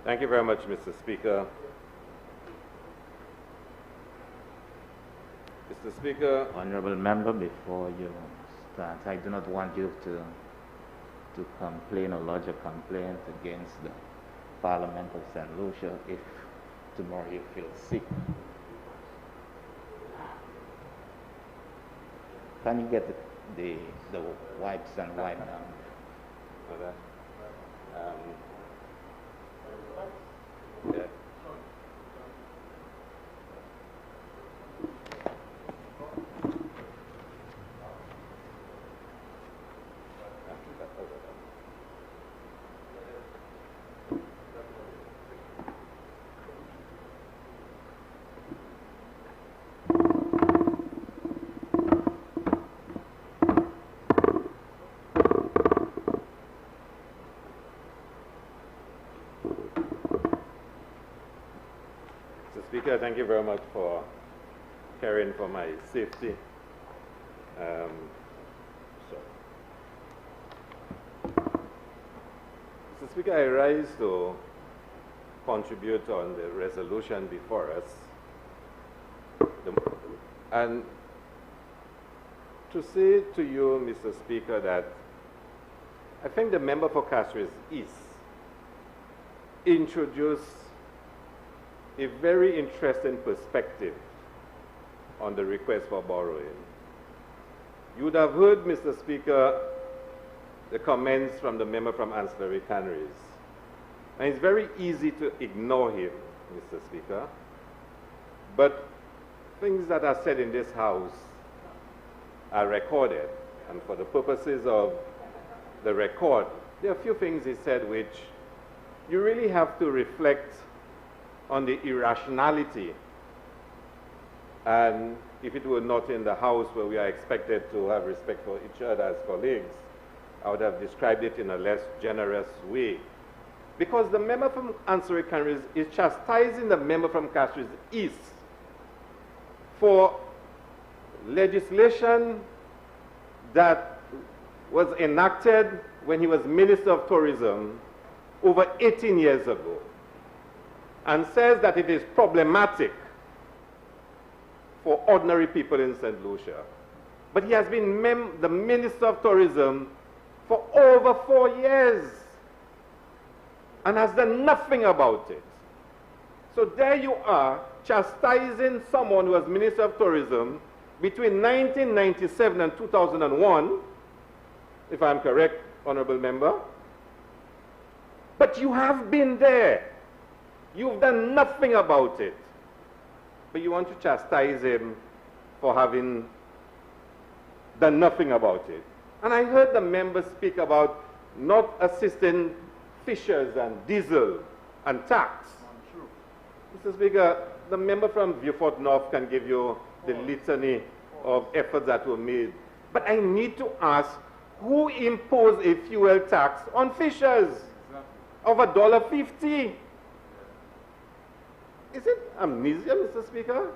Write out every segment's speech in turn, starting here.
Thank you very much, Mr. Speaker. Mr. Speaker. Honorable member, before you start, I do not want you to complain or lodge a complaint against the Parliament of St. Lucia if tomorrow you feel sick. Can you get the wipes and wipe down? Yeah. Speaker, thank you very much for caring for my safety. Mr. Speaker, I rise to contribute on the resolution before us. And to say to you, Mr. Speaker, that I think the member for Castries East introduced a very interesting perspective on the request for borrowing. You would have heard, Mr. Speaker, the comments from the member from Ancillary Canneries. And it's very easy to ignore him, Mr. Speaker. But things that are said in this House are recorded. And for the purposes of the record, there are a few things he said which you really have to reflect on the irrationality. And if it were not in the House where we are expected to have respect for each other as colleagues, I would have described it in a less generous way. Because the member from Ancillary Canneries is chastising the member from Castries East for legislation that was enacted when he was Minister of Tourism over 18 years ago, and says that it is problematic for ordinary people in St. Lucia. But he has been the Minister of Tourism for over 4 years and has done nothing about it. So there you are, chastising someone who was Minister of Tourism between 1997 and 2001, if I'm correct, Honorable Member. But you have been there. You've done nothing about it. But you want to chastise him for having done nothing about it. And I heard the members speak about not assisting fishers and diesel and tax. Mr. Speaker, the member from Beaufort North can give you the litany of efforts that were made. But I need to ask, who imposed a fuel tax on fishers of $1.50? Is it amnesia, Mr. Speaker?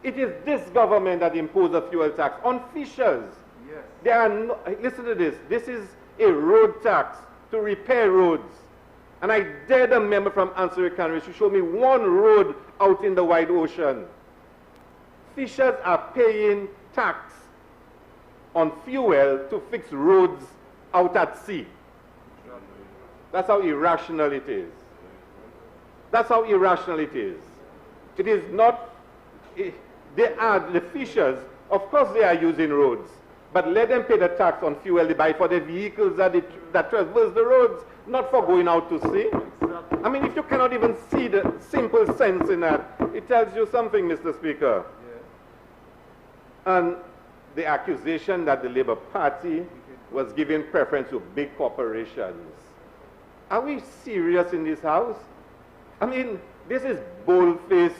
It is this government that imposed a fuel tax on fishers. Yes. There are no, listen to this. This is a road tax to repair roads. And I dare the member from Ancillary Canneries to show me one road out in the wide ocean. Fishers are paying tax on fuel to fix roads out at sea. That's how irrational it is. That's how irrational it is. It is not, they are the fishers, of course they are using roads, but let them pay the tax on fuel they buy for the vehicles that traverse the roads, not for going out to sea. I mean, if you cannot even see the simple sense in that, it tells you something, Mr. Speaker. Yeah. And the accusation that the Labour Party was giving preference to big corporations. Are we serious in this House? I mean, this is bold-faced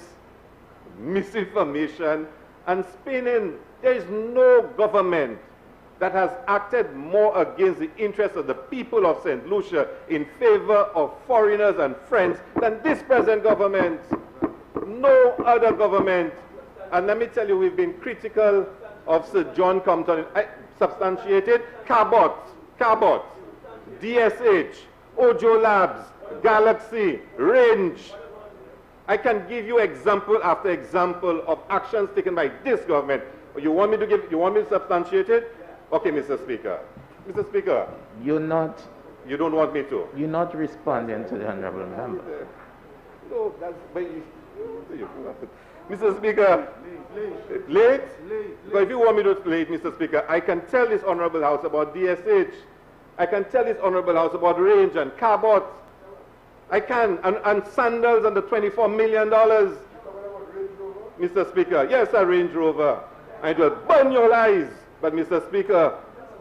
misinformation and spinning. There is no government that has acted more against the interests of the people of St. Lucia in favor of foreigners and friends than this present government. No other government. And let me tell you, we've been critical of Sir John Compton. Substantiated, Cabot, DSH, Ojo Labs, galaxy, range. I can give you example after example of actions taken by this government. You want me to substantiate it? Okay, Mr. Speaker. Mr. Speaker. You don't want me to? You're not responding to the honorable member. No, that's Mr. Speaker. Late? But if you want me to late, Mr. Speaker, I can tell this honorable house about DSH. I can tell this honorable house about range and carbot. I can, and sandals and the $24 million. Mr. Speaker, yes, a Range Rover. And it will burn your eyes. But Mr. Speaker,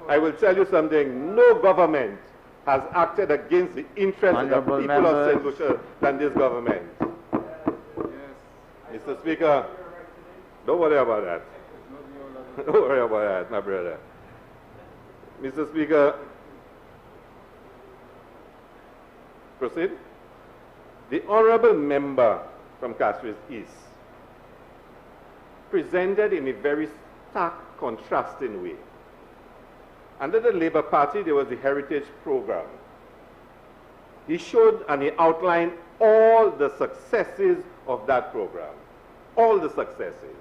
I will tell you something. No government has acted against the interests of the people of St. Lucia than this government. Yes. Mr. Speaker, don't worry about that. Don't worry about that, my brother. Mr. Speaker, proceed. The honorable member from Castries East presented in a very stark, contrasting way. Under the Labour Party, there was the Heritage Program. He showed and he outlined all the successes of that program. All the successes.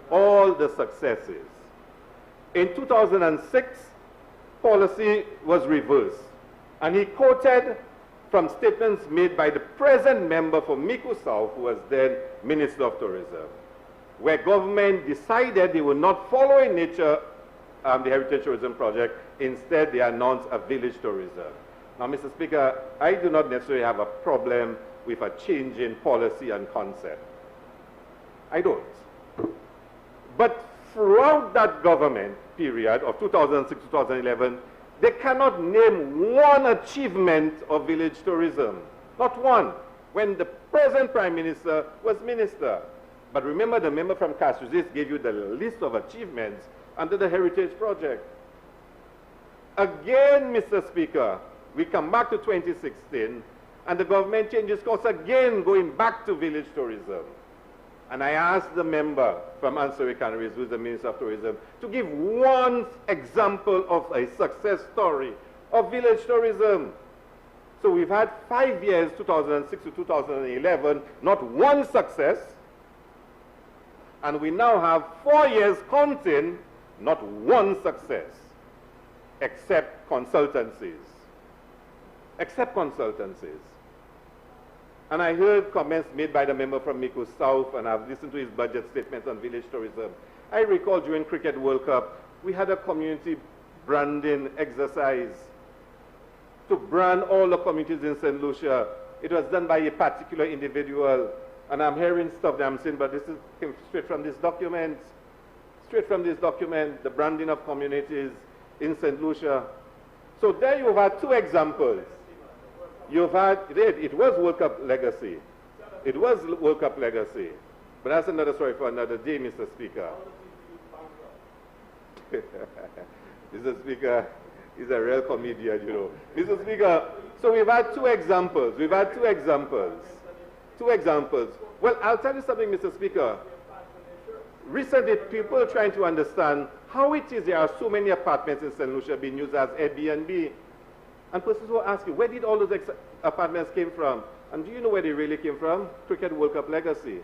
All the successes. In 2006, policy was reversed. And he quoted from statements made by the present member for Miku South, who was then Minister of Tourism, where government decided they would not follow in nature the Heritage Tourism Project. Instead, they announced a village tourism. Now, Mr. Speaker, I do not necessarily have a problem with a change in policy and concept. I don't. But throughout that government period of 2006 to 2011, they cannot name one achievement of village tourism. Not one. When the present Prime Minister was Minister. But remember, the member from Castries East gave you the list of achievements under the Heritage Project. Again, Mr. Speaker, we come back to 2016, and the government changes course again, going back to village tourism. And I asked the member from Ansari Canaries, who is the Minister of Tourism, to give one example of a success story of village tourism. So we've had 5 years, 2006 to 2011, not one success. And we now have 4 years counting, not one success, except consultancies. Except consultancies. And I heard comments made by the member from Miku South, and I've listened to his budget statements on village tourism. I recall during Cricket World Cup, we had a community branding exercise to brand all the communities in St. Lucia. It was done by a particular individual. And I'm hearing stuff that I'm saying, but this came straight from this document. Straight from this document, the branding of communities in St. Lucia. So there you've had two examples. You've had, it was World Cup legacy. It was World Cup legacy. But that's another story for another day, Mr. Speaker. Mr. Speaker, he's a real comedian, you know. Mr. Speaker, so we've had two examples. We've had two examples. Two examples. Well, I'll tell you something, Mr. Speaker. Recently, people are trying to understand how it is there are so many apartments in St. Lucia being used as Airbnb. And persons will ask you, where did all those apartments came from? And do you know where they really came from? Cricket World Cup legacy.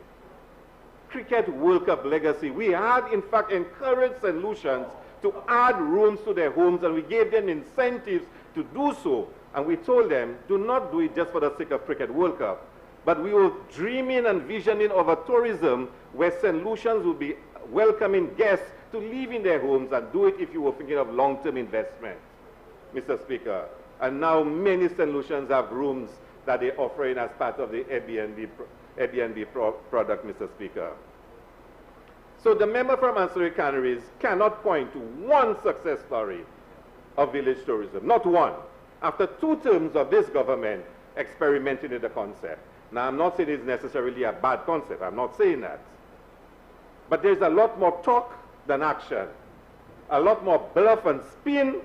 Cricket World Cup legacy. We had, in fact, encouraged St. Lucians to add rooms to their homes, and we gave them incentives to do so. And we told them, do not do it just for the sake of Cricket World Cup. But we were dreaming and visioning of a tourism where St. Lucians would be welcoming guests to live in their homes and do it if you were thinking of long-term investment, Mr. Speaker. And now many St. Lucians have rooms that they're offering as part of the Airbnb product, Mr. Speaker. So the member from Ansari Canaries cannot point to one success story of village tourism, not one, after 2 terms of this government experimenting with the concept. Now, I'm not saying it's necessarily a bad concept. I'm not saying that. But there's a lot more talk than action. A lot more bluff and spin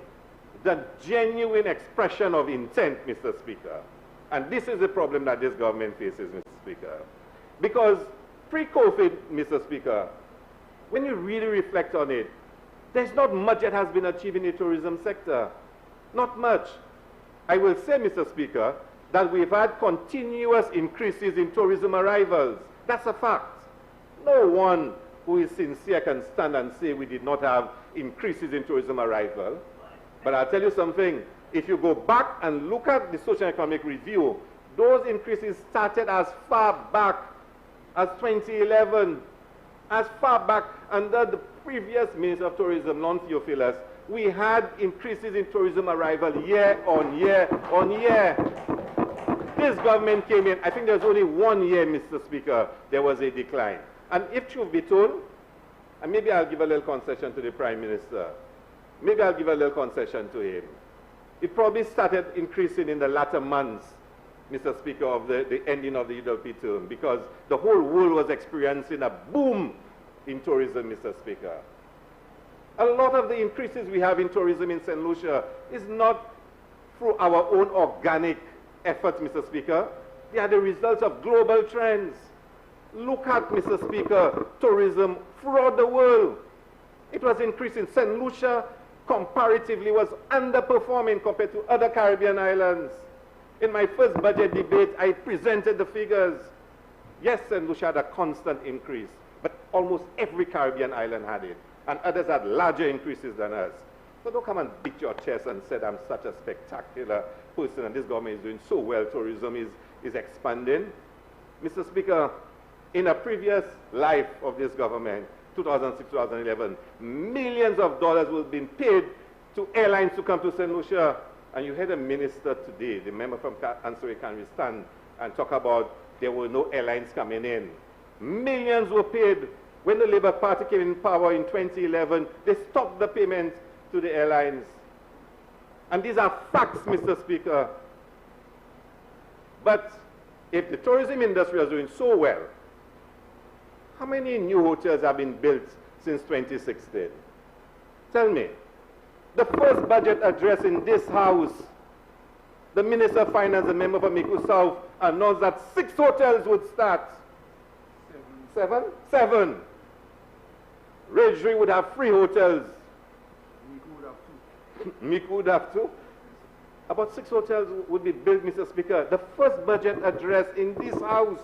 than genuine expression of intent, Mr. Speaker. And this is the problem that this government faces, Mr. Speaker. Because pre-COVID, Mr. Speaker, when you really reflect on it, there's not much that has been achieved in the tourism sector. Not much. I will say, Mr. Speaker, that we've had continuous increases in tourism arrivals. That's a fact. No one who is sincere can stand and say we did not have increases in tourism arrival. But I'll tell you something. If you go back and look at the social economic review, those increases started as far back as 2011. As far back under the previous Minister of Tourism, non-Theophilus, we had increases in tourism arrival year on year on year. This government came in, I think there was only 1 year, Mr. Speaker, there was a decline. And if truth be told, and maybe I'll give a little concession to the Prime Minister, maybe I'll give a little concession to him. It probably started increasing in the latter months, Mr. Speaker, of the ending of the UWP term, because the whole world was experiencing a boom in tourism, Mr. Speaker. A lot of the increases we have in tourism in St. Lucia is not through our own organic efforts, Mr. Speaker. They are the results of global trends. Look at, Mr. Speaker, tourism throughout the world. It was increasing. St. Lucia, comparatively, was underperforming compared to other Caribbean islands. In my first budget debate, I presented the figures. Yes, St. Lucia had a constant increase, but almost every Caribbean island had it, and others had larger increases than us. So don't come and beat your chest and say I'm such a spectacular person and this government is doing so well, tourism is expanding. Mr. Speaker, in a previous life of this government, 2006-2011, millions of dollars were being paid to airlines to come to St. Lucia. And you heard a minister today, the member from Answer Can stand and talk about there were no airlines coming in. Millions were paid. When the Labour Party came in power in 2011, they stopped the payments to the airlines. And these are facts, Mr. Speaker. But if the tourism industry is doing so well, how many new hotels have been built since 2016? Tell me. The first budget address in this House, the Minister of Finance, a member from Miku South, announced that 6 hotels would start. 7? 7. Ridgely would have 3 hotels. Miku would have 2. Miku would have 2. About 6 hotels would be built, Mr. Speaker. The first budget address in this House.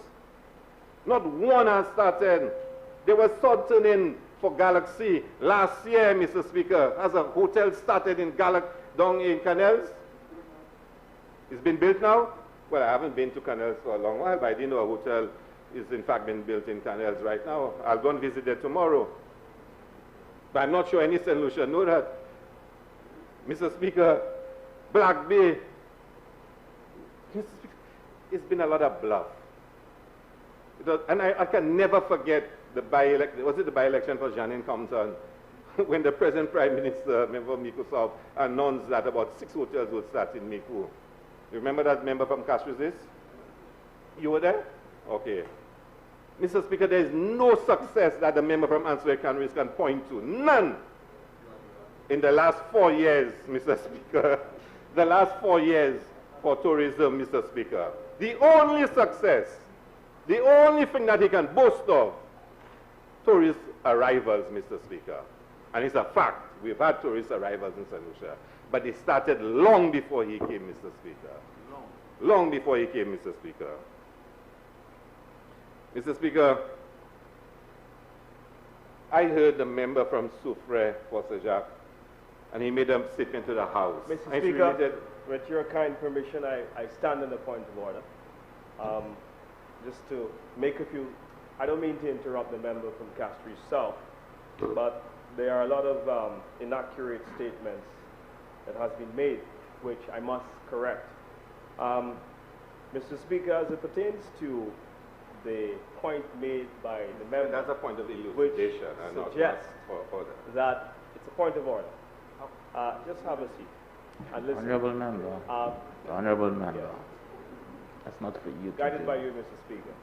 Not one has started. There was Sodton in for Galaxy last year, Mr. Speaker, as a hotel started in down in Canals. It's been built now? Well, I haven't been to Canals for a long while, but I didn't know a hotel is in fact been built in Canals right now. I'll go and visit there tomorrow. But I'm not sure any St. Lucia know that. Mr. Speaker, Black Bay, Mr. Speaker, it's been a lot of bluff. And I can never forget the by-election, was it the by-election for Janine Compton, when the present Prime Minister, member of Miku South, announced that about 6 hotels would start in Miku. You remember that member from Castrizis? You were there? Okay. Mr. Speaker, there is no success that the member from Answer Canris can point to. None. In the last 4 years, Mr. Speaker, the last 4 years for tourism, Mr. Speaker, the only success, the only thing that he can boast of, tourist arrivals, Mr. Speaker. And it's a fact, we've had tourist arrivals in St. Lucia, but they started long before he came, Mr. Speaker. Long before he came, Mr. Speaker. Mr. Speaker, I heard the member from Soufrière, Jacques, and he made a statement to the House. Mr. Speaker, with your kind permission, I stand on the point of order. Just to make a few, I don't mean to interrupt the member from Castries South, but there are a lot of inaccurate statements that has been made, which I must correct. Mr. Speaker, as it pertains to the point made by the member, that's a point of elucidation, which suggests that it's a point of order. Just have a seat and listen. Honorable member. Honorable member. Yeah. That's not for you. Guided by you, Mr. Speaker.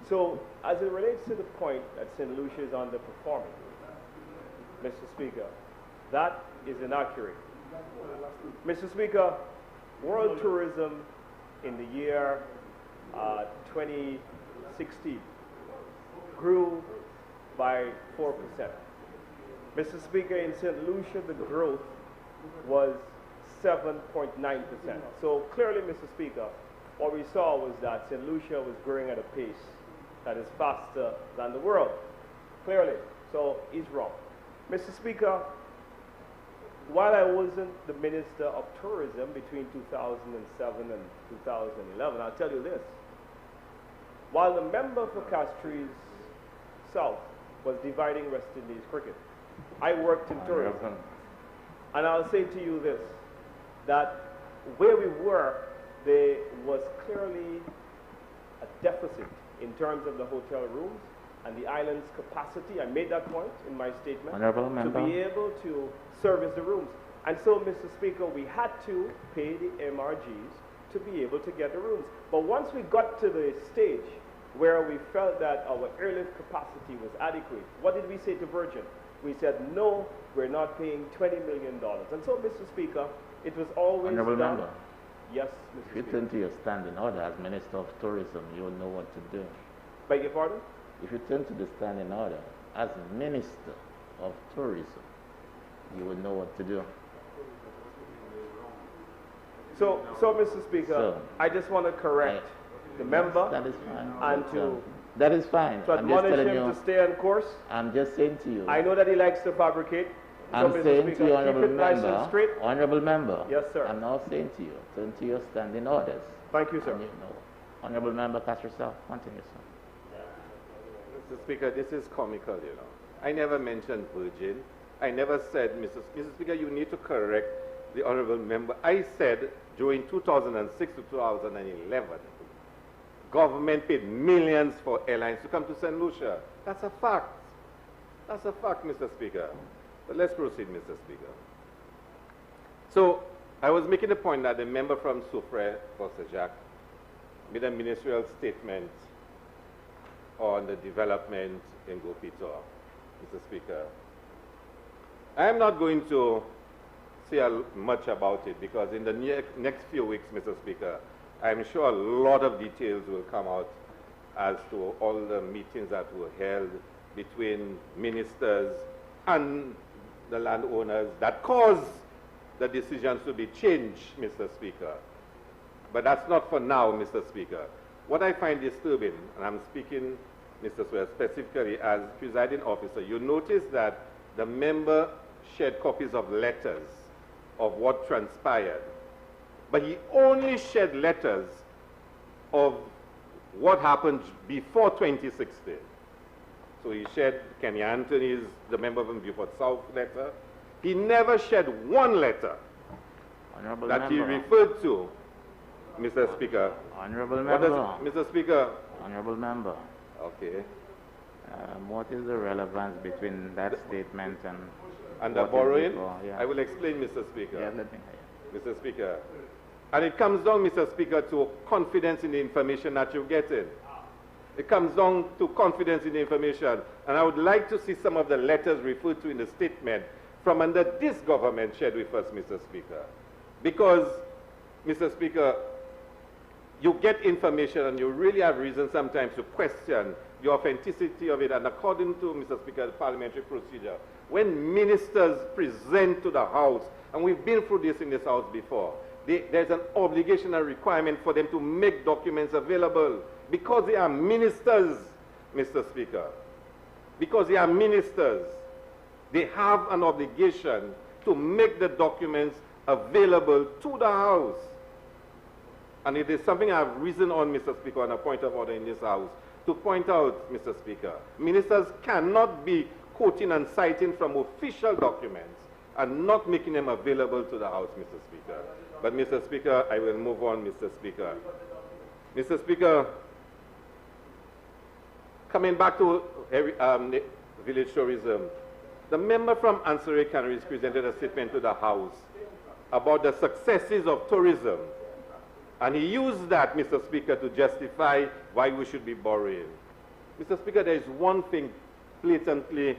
So, as it relates to the point that St. Lucia is underperforming, Mr. Speaker, that is inaccurate. Mr. Speaker, world tourism in the year 2016 grew by 4%. Mr. Speaker, in St. Lucia, the growth was 7.9%. So clearly, Mr. Speaker, what we saw was that St. Lucia was growing at a pace that is faster than the world, clearly. So he's wrong. Mr. Speaker, while I wasn't the Minister of Tourism between 2007 and 2011, I'll tell you this. While the member for Castries South was dividing West Indies cricket, I worked in tourism. And I'll say to you this, that where we were, there was clearly a deficit in terms of the hotel rooms and the island's capacity. I made that point in my statement. To be able to service the rooms. And so, Mr. Speaker, we had to pay the MRGs to be able to get the rooms. But once we got to the stage where we felt that our airlift capacity was adequate, what did we say to Virgin? We said, no, we're not paying $20 million. And so, Mr. Speaker, it was always Honorable done. Member. Yes, Mr. If you Speaker. turn to your standing order as Minister of Tourism, you will know what to do. Beg your pardon? If you turn to the standing order as Minister of Tourism, you will know what to do. So Mr. Speaker, I just want to correct the member. That is fine. And that is fine. to admonish him to stay on course. I'm just saying to you. I know that he likes to fabricate. I'm so, saying Speaker, to you, Honorable keep it nice Member. and straight. Honorable Member. Yes, sir. I'm now saying to you, turn to your standing orders. Thank you, sir. And you know. Honorable Member, cast yourself. Continue, sir. Mr. Speaker, this is comical, you know. I never mentioned Virgin. I never said, Mr. Speaker, you need to correct the Honorable Member. I said during 2006 to 2011, government paid millions for airlines to come to St. Lucia. That's a fact. That's a fact, Mr. Speaker. But let's proceed, Mr. Speaker. So, I was making the point that the member from Soufrière, Foster Jacques, made a ministerial statement on the development in Gopito, Mr. Speaker. I am not going to say much about it because in the next few weeks, Mr. Speaker, I'm sure a lot of details will come out as to all the meetings that were held between ministers and the landowners that caused the decisions to be changed, Mr. Speaker. But that's not for now, Mr. Speaker. What I find disturbing, and I'm speaking, Mr. Swear, specifically as presiding officer, you notice that the member shared copies of letters of what transpired. But he only shared letters of what happened before 2016. So he shared Kenny Anthony's, the member from Beaufort South letter. He never shared one letter Honorable that Member. he referred to, Mr. Speaker. Honorable Member. Mr. Speaker. Honorable Member. Okay. What is the relevance between that statement and the borrowing? Yeah. I will explain, Mr. Speaker. Yeah, let me hear. Mr. Speaker. And it comes down, Mr. Speaker, to confidence in the information that you're getting. It comes down to confidence in the information. And I would like to see some of the letters referred to in the statement from under this government shared with us, Mr. Speaker. Because, Mr. Speaker, you get information and you really have reason sometimes to question the authenticity of it. And according to, Mr. Speaker, the parliamentary procedure, when ministers present to the House, and we've been through this in this House before, there's an obligation and requirement for them to make documents available because they are ministers, Mr. Speaker. Because they are ministers, they have an obligation to make the documents available to the House. And it is something I've risen on, Mr. Speaker, on a point of order in this House, to point out, Mr. Speaker, ministers cannot be quoting and citing from official documents and not making them available to the House, Mr. Speaker. But, Mr. Speaker, I will move on, Mr. Speaker. Mr. Speaker, coming back to village tourism, the member from Ansari Canaries presented a statement to the House about the successes of tourism. And he used that, Mr. Speaker, to justify why we should be borrowing. Mr. Speaker, there is one thing blatantly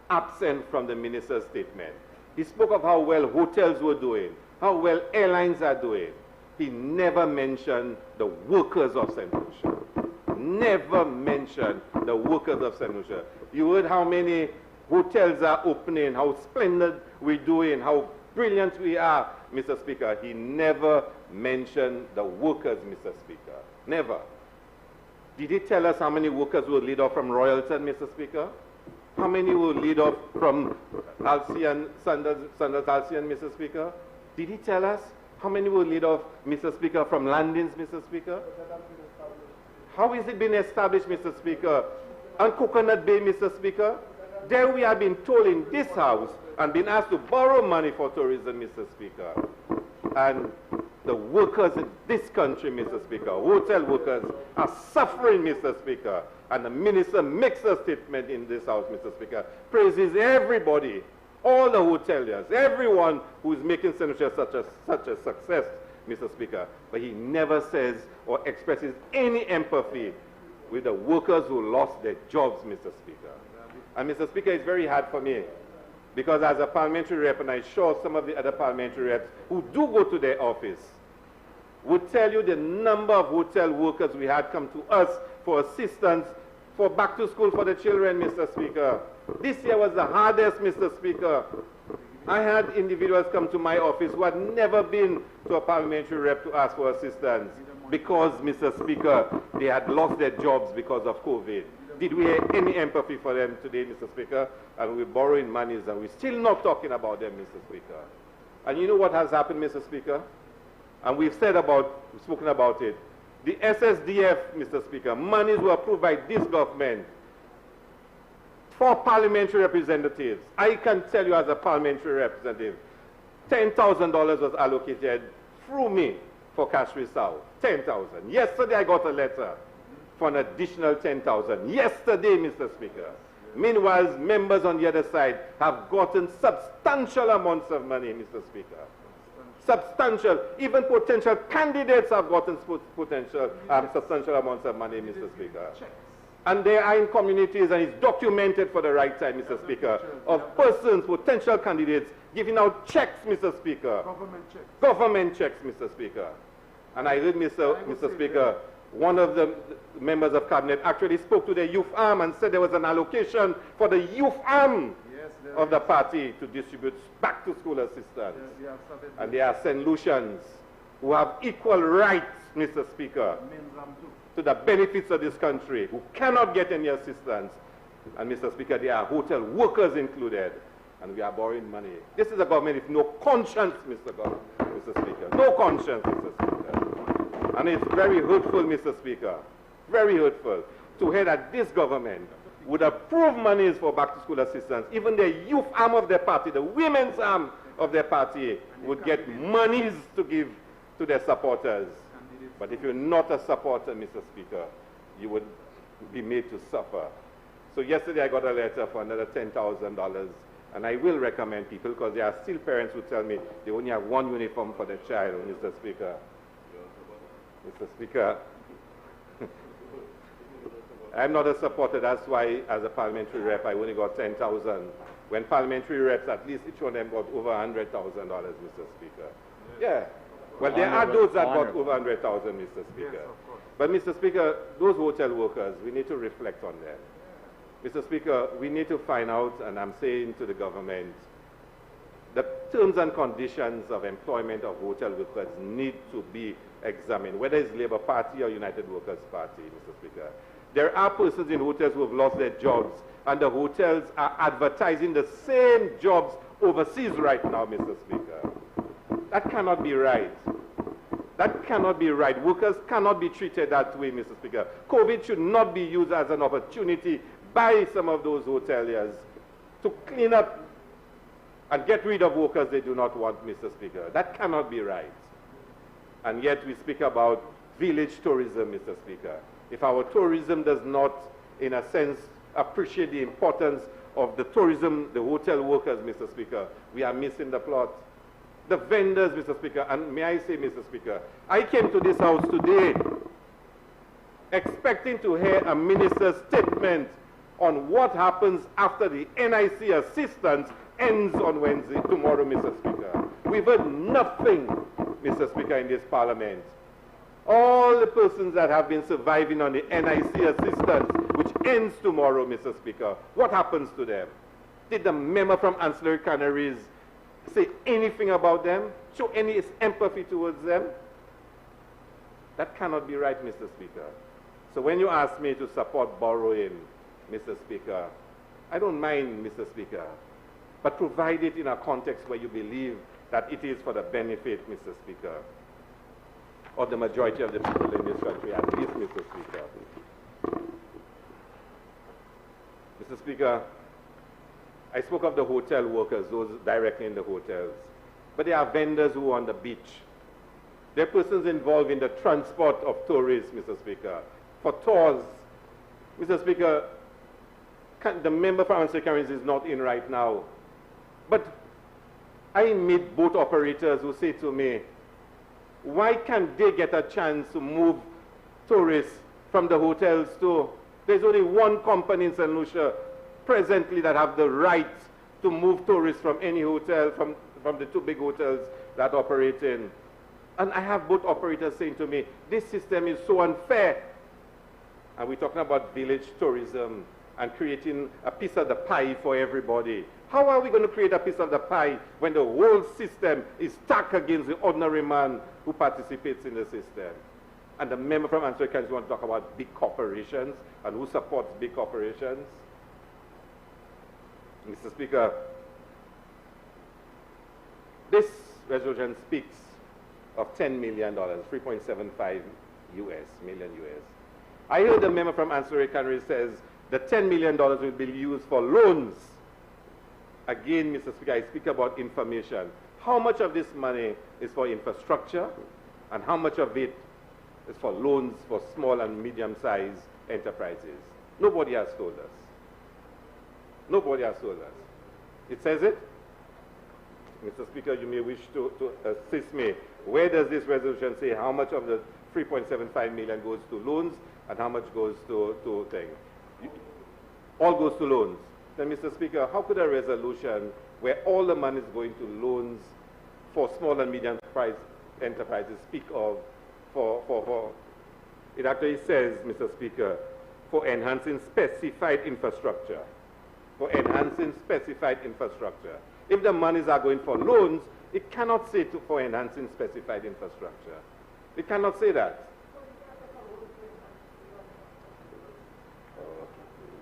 absent from the minister's statement. He spoke of how well hotels were doing, how well airlines are doing. He never mentioned the workers of St. Lucia. Never mentioned the workers of St. Lucia. You heard how many hotels are opening, how splendid we're doing, how brilliant we are, Mr. Speaker. He never mention the workers, Mr. Speaker. Never. Did he tell us how many workers will lead off from Royalton, Mr. Speaker? How many will lead off from Alcyon, Sanders Alcyon, Mr. Speaker? Did he tell us how many will lead off, Mr. Speaker, from Landings, Mr. Speaker? How is it been established, Mr. Speaker? On Coconut Bay, Mr. Speaker? There we have been told in this House and been asked to borrow money for tourism, Mr. Speaker. And the workers in this country, Mr. Speaker, hotel workers, are suffering, Mr. Speaker. And the minister makes a statement in this House, Mr. Speaker, praises everybody, all the hoteliers, everyone who is making St. Lucia such a success, Mr. Speaker. But he never says or expresses any empathy with the workers who lost their jobs, Mr. Speaker. And Mr. Speaker, it's very hard for me, because as a parliamentary rep, and I'm sure some of the other parliamentary reps who do go to their office would tell you the number of hotel workers we had come to us for assistance for back to school for the children, Mr. Speaker. This year was the hardest, Mr. Speaker. I had individuals come to my office who had never been to a parliamentary rep to ask for assistance because, Mr. Speaker, they had lost their jobs because of COVID. Did we have any empathy for them today, Mr. Speaker? And we're borrowing monies and we're still not talking about them, Mr. Speaker. And you know what has happened, Mr. Speaker? And we've spoken about it. The SSDF, Mr. Speaker, monies were approved by this government for parliamentary representatives. I can tell you as a parliamentary representative, $10,000 was allocated through me for Castries South. 10,000. Yesterday I got a letter for an additional 10,000. Yesterday, Mr. Speaker. Meanwhile, members on the other side have gotten substantial amounts of money, Mr. Speaker. Substantial. Even potential candidates have gotten substantial amounts of money, Mr. Speaker. And they are in communities, and it's documented for the right time, Mr. Speaker, of persons, potential candidates, giving out checks, Mr. Speaker. Government checks. Government checks, Mr. Speaker. And I heard, Mr. Speaker, one of the members of cabinet actually spoke to the youth arm and said there was an allocation for the youth arm of the party to distribute back to school assistance. And there are St. Lucians who have equal rights, Mr. Speaker, to the benefits of this country, who cannot get any assistance. And Mr. Speaker, there are hotel workers included, and we are borrowing money. This is a government with no conscience, Mr. Speaker. No conscience, Mr. Speaker. And it's very hurtful, Mr. Speaker, very hurtful, to hear that this government would approve monies for back-to-school assistance. Even the youth arm of their party, the women's arm of their party, would get monies to give to their supporters. But if you're not a supporter, Mr. Speaker, you would be made to suffer. So yesterday I got a letter for another $10,000, and I will recommend people, because there are still parents who tell me they only have one uniform for their child, Mr. Speaker. Mr. Speaker, I'm not a supporter. That's why, as a parliamentary rep, I only got 10,000. When parliamentary reps, at least each one of them got over $100,000, Mr. Speaker. Yeah. Well, there are those that got over 100,000, Mr. Speaker. Yes, of course. But, Mr. Speaker, those hotel workers, we need to reflect on them. Mr. Speaker, we need to find out, and I'm saying to the government, the terms and conditions of employment of hotel workers need to be examined, whether it's Labour Party or United Workers Party, Mr. Speaker. There are persons in hotels who have lost their jobs, and the hotels are advertising the same jobs overseas right now, Mr. Speaker. That cannot be right. That cannot be right. Workers cannot be treated that way, Mr. Speaker. COVID should not be used as an opportunity by some of those hoteliers to clean up and get rid of workers they do not want, Mr. Speaker. That cannot be right. And yet we speak about village tourism, Mr. Speaker. If our tourism does not, in a sense, appreciate the importance of the tourism, the hotel workers, Mr. Speaker, we are missing the plot. The vendors, Mr. Speaker, and may I say, Mr. Speaker, I came to this house today expecting to hear a minister's statement on what happens after the NIC assistance ends on Wednesday, tomorrow, Mr. Speaker. We've heard nothing, Mr. Speaker, in this parliament. All the persons that have been surviving on the NIC assistance, which ends tomorrow, Mr. Speaker, what happens to them? Did the member from Ancillary Canaries say anything about them? Show any empathy towards them? That cannot be right, Mr. Speaker. So when you ask me to support borrowing, Mr. Speaker, I don't mind, Mr. Speaker, but provide it in a context where you believe that it is for the benefit, Mr. Speaker, of the majority of the people in this country, at least, Mr. Speaker. Mr. Speaker, I spoke of the hotel workers, those directly in the hotels, but there are vendors who are on the beach. There are persons involved in the transport of tourists, Mr. Speaker, for tours. Mr. Speaker, the member for Answer Carries is not in right now, but I meet boat operators who say to me, why can't they get a chance to move tourists from the hotels to... There's only one company in St. Lucia presently that have the right to move tourists from any hotel, from the two big hotels that operate in. And I have boat operators saying to me, this system is so unfair. And we're talking about village tourism and creating a piece of the pie for everybody. How are we going to create a piece of the pie when the whole system is stacked against the ordinary man who participates in the system? And the member from Answer Kansas want to talk about big corporations and who supports big corporations. Mr. Speaker, this resolution speaks of $10 million, 3.75 million US. I heard the member from Answer Kansas says the $10 million will be used for loans. Again, Mr. Speaker, I speak about information. How much of this money is for infrastructure and how much of it is for loans for small and medium-sized enterprises? Nobody has told us. Nobody has told us. It says it. Mr. Speaker, you may wish to assist me. Where does this resolution say how much of the 3.75 million goes to loans and how much goes to things? All goes to loans. Then, Mr. Speaker, how could a resolution where all the money is going to loans for small and medium enterprises speak of it actually says, Mr. Speaker, for enhancing specified infrastructure. For enhancing specified infrastructure. If the monies are going for loans, it cannot say for enhancing specified infrastructure. It cannot say that.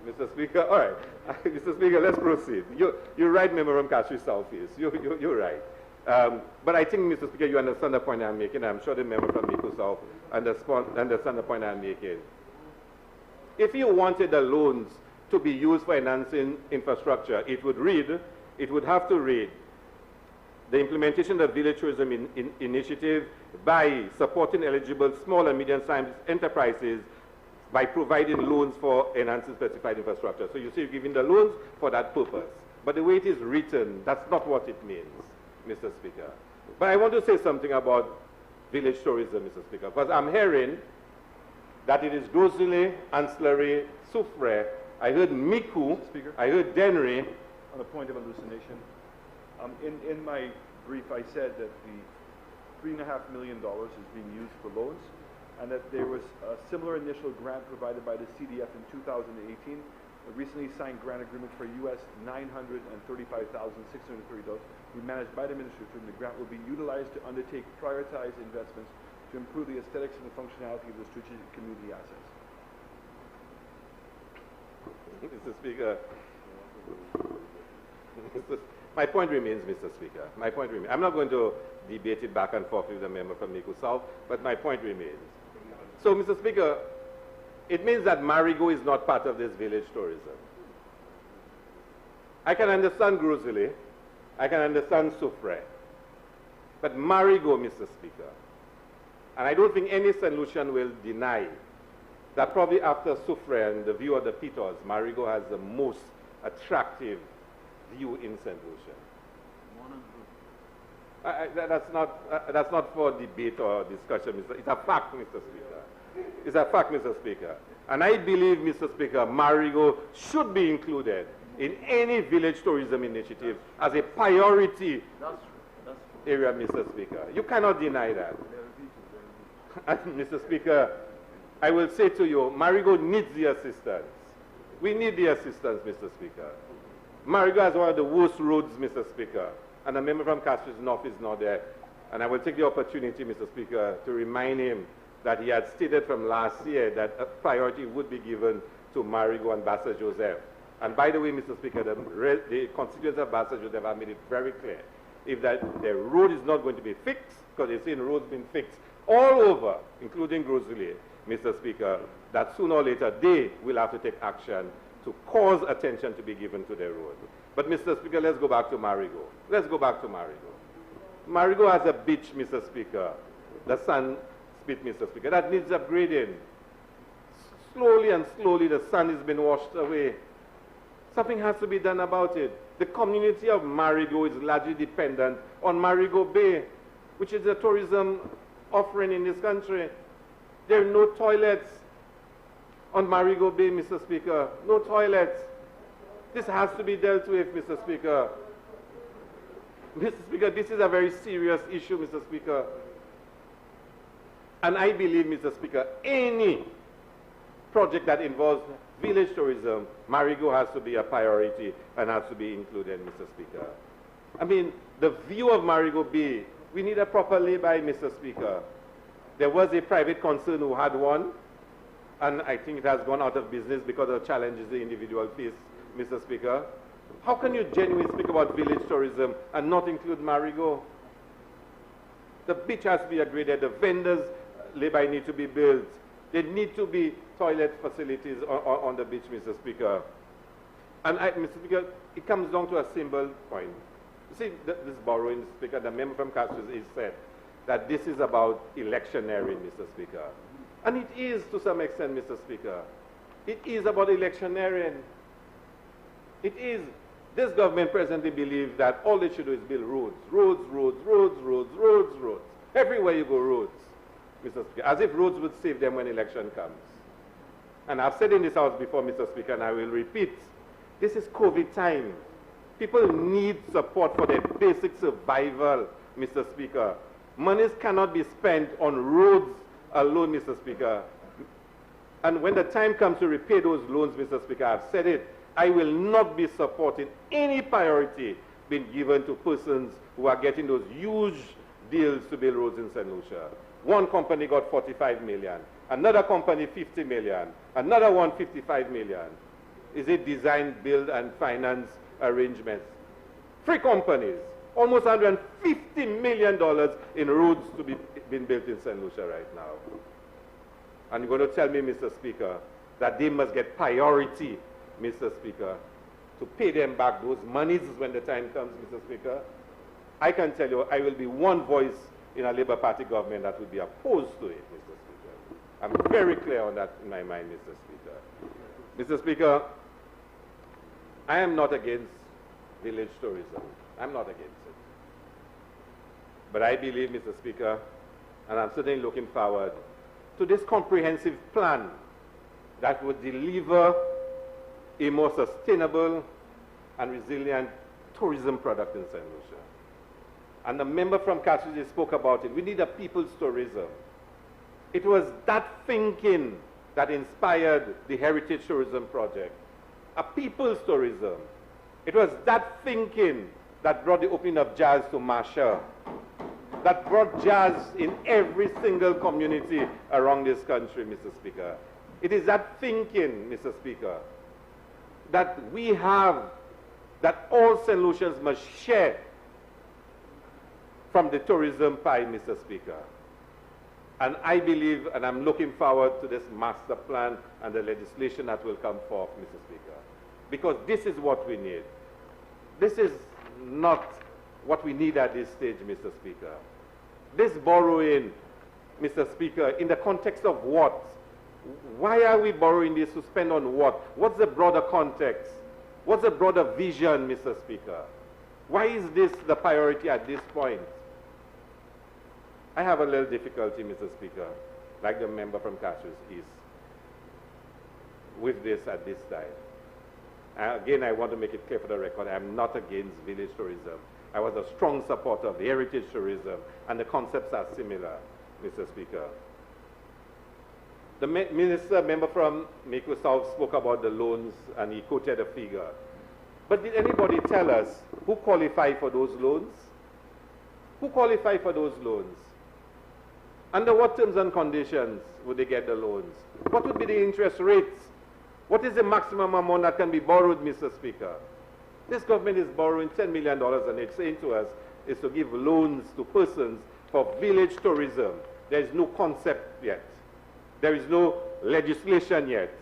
Mr. Speaker, all right. Mr. Speaker, let's proceed. You're right, member from Castries Southeast. You're right. But I think, Mr. Speaker, you understand the point I'm making. I'm sure the member from Mico South understand the point I'm making. If you wanted the loans to be used for enhancing infrastructure, it would have to read the implementation of the Village Tourism Initiative by supporting eligible small and medium-sized enterprises by providing loans for enhancing specified infrastructure. So you see, you're giving the loans for that purpose. But the way it is written, that's not what it means, Mr. Speaker. But I want to say something about village tourism, Mr. Speaker, because I'm hearing that it is grocery, ancillary, soufre. I heard Miku, Speaker? I heard Denry. On a point of hallucination, in my brief I said that the $3.5 million is being used for loans, and that there was a similar initial grant provided by the CDF in 2018, a recently signed grant agreement for US $935,630 to be managed by the Ministry of Tourism. The grant will be utilized to undertake prioritized investments to improve the aesthetics and the functionality of the strategic community assets. Mr. Speaker, my point remains, Mr. Speaker. My point remains. I'm not going to debate it back and forth with the member from Mico South, but my point remains. So, Mr. Speaker, it means that Marigo is not part of this village tourism. I can understand grocery, I can understand soufre, but Marigo, Mr. Speaker, and I don't think any St. Lucian will deny that probably after soufre and the view of the Peters, Marigo has the most attractive view in St. Lucia. That's not for debate or discussion, Mr. It's a fact, Mr. Speaker. It's a fact, Mr. Speaker. And I believe, Mr. Speaker, Marigo should be included in any village tourism initiative as a priority area, Mr. Speaker. You cannot deny that. And, Mr. Speaker, I will say to you, Marigo needs the assistance. We need the assistance, Mr. Speaker. Marigo has one of the worst roads, Mr. Speaker, and a member from Castries North is not there. And I will take the opportunity, Mr. Speaker, to remind him that he had stated from last year that a priority would be given to Marigot and Bassa Joseph. And by the way, Mr. Speaker, the constituents of Bassa Joseph have made it very clear. If that the road is not going to be fixed, because they're saying roads been fixed all over, including Groseley, Mr. Speaker, that sooner or later they will have to take action to cause attention to be given to the road. But Mr. Speaker, let's go back to Marigot. Let's go back to Marigot. Marigot has a beach, Mr. Speaker, the sun spit, Mr. Speaker, that needs upgrading. Slowly and slowly the sun has been washed away. Something has to be done about it. The community of Marigot is largely dependent on Marigot Bay, which is a tourism offering in this country. There are no toilets on Marigot Bay, Mr. Speaker. No toilets. This has to be dealt with, Mr. Speaker. Mr. Speaker, this is a very serious issue, Mr. Speaker. And I believe, Mr. Speaker, any project that involves village tourism, Marigot has to be a priority and has to be included, Mr. Speaker. I mean, the view of Marigot Bay, we need a proper lay-by, Mr. Speaker. There was a private concern who had one, and I think it has gone out of business because of challenges the individual face, Mr. Speaker. How can you genuinely speak about village tourism and not include Marigot? The beach has to be upgraded, the vendors' lay-by need to be built. There need to be toilet facilities on the beach, Mr. Speaker. And Mr. Speaker, it comes down to a simple point. You see, this borrowing, Speaker, the member from Castries is said that this is about electioneering, Mr. Speaker. And it is to some extent, Mr. Speaker. It is about electioneering. It is. This government presently believes that all they should do is build roads. Roads, roads, roads, roads, roads, roads. Everywhere you go, roads, Mr. Speaker. As if roads would save them when election comes. And I've said in this house before, Mr. Speaker, and I will repeat, this is COVID time. People need support for their basic survival, Mr. Speaker. Monies cannot be spent on roads alone, Mr. Speaker. And when the time comes to repay those loans, Mr. Speaker, I've said it, I will not be supporting any priority being given to persons who are getting those huge deals to build roads in St. Lucia. One company got 45 million, another company 50 million, another one 55 million. Is it design, build, and finance arrangements? 3 companies, almost $150 million in roads to be being built in St. Lucia right now. And you're going to tell me, Mr. Speaker, that they must get priority, Mr. Speaker, to pay them back those monies when the time comes, Mr. Speaker. I can tell you, I will be one voice in a Labour Party government that will be opposed to it, Mr. Speaker. I'm very clear on that in my mind, Mr. Speaker. Mr. Speaker, I am not against village tourism. I'm not against it. But I believe, Mr. Speaker, and I'm certainly looking forward to this comprehensive plan that would deliver a more sustainable and resilient tourism product in St. Lucia. And the member from Castries spoke about it. We need a people's tourism. It was that thinking that inspired the Heritage Tourism Project. A people's tourism. It was that thinking that brought the opening of jazz to Masha, that brought jazz in every single community around this country, Mr. Speaker. It is that thinking, Mr. Speaker, that we have, that all St. Lucians must share from the tourism pie, Mr. Speaker. And I believe, and I'm looking forward to this master plan and the legislation that will come forth, Mr. Speaker. Because this is what we need. This is not what we need at this stage, Mr. Speaker. This borrowing, Mr. Speaker, in the context of what? Why are we borrowing this to spend on what? What's the broader context? What's the broader vision, Mr. Speaker? Why is this the priority at this point? I have a little difficulty, Mr. Speaker, like the member from Castries is, with this at this time. Again, I want to make it clear for the record, I'm not against village tourism. I was a strong supporter of the heritage tourism, and the concepts are similar, Mr. Speaker. The member from Mako South spoke about the loans, and he quoted a figure. But did anybody tell us who qualified for those loans? Who qualified for those loans? Under what terms and conditions would they get the loans? What would be the interest rates? What is the maximum amount that can be borrowed, Mr. Speaker? This government is borrowing $10 million, and it's saying to us is to give loans to persons for village tourism. There is no concept yet. There is no legislation yet.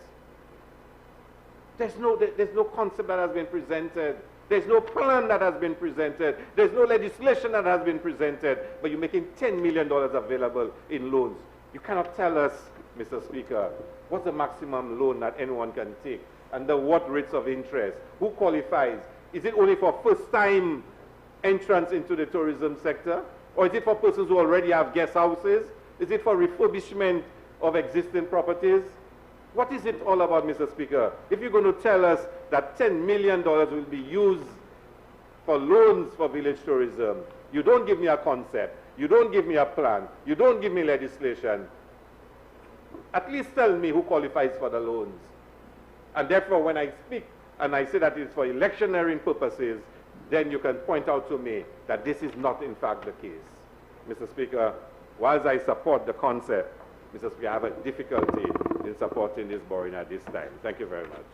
There's no concept that has been presented. There's no plan that has been presented. There's no legislation that has been presented. But you're making $10 million available in loans. You cannot tell us, Mr. Speaker, what's the maximum loan that anyone can take? Under what rates of interest? Who qualifies? Is it only for first-time entrance into the tourism sector? Or is it for persons who already have guest houses? Is it for refurbishment of existing properties? What is it all about, Mr. Speaker? If you're going to tell us that $10 million will be used for loans for village tourism, you don't give me a concept, you don't give me a plan, you don't give me legislation. At least tell me who qualifies for the loans. And therefore, when I speak and I say that it's for electioneering purposes, then you can point out to me that this is not in fact the case. Mr. Speaker, whilst I support the concept, Mr. Speaker, I have a difficulty in supporting this borrowing at this time. Thank you very much.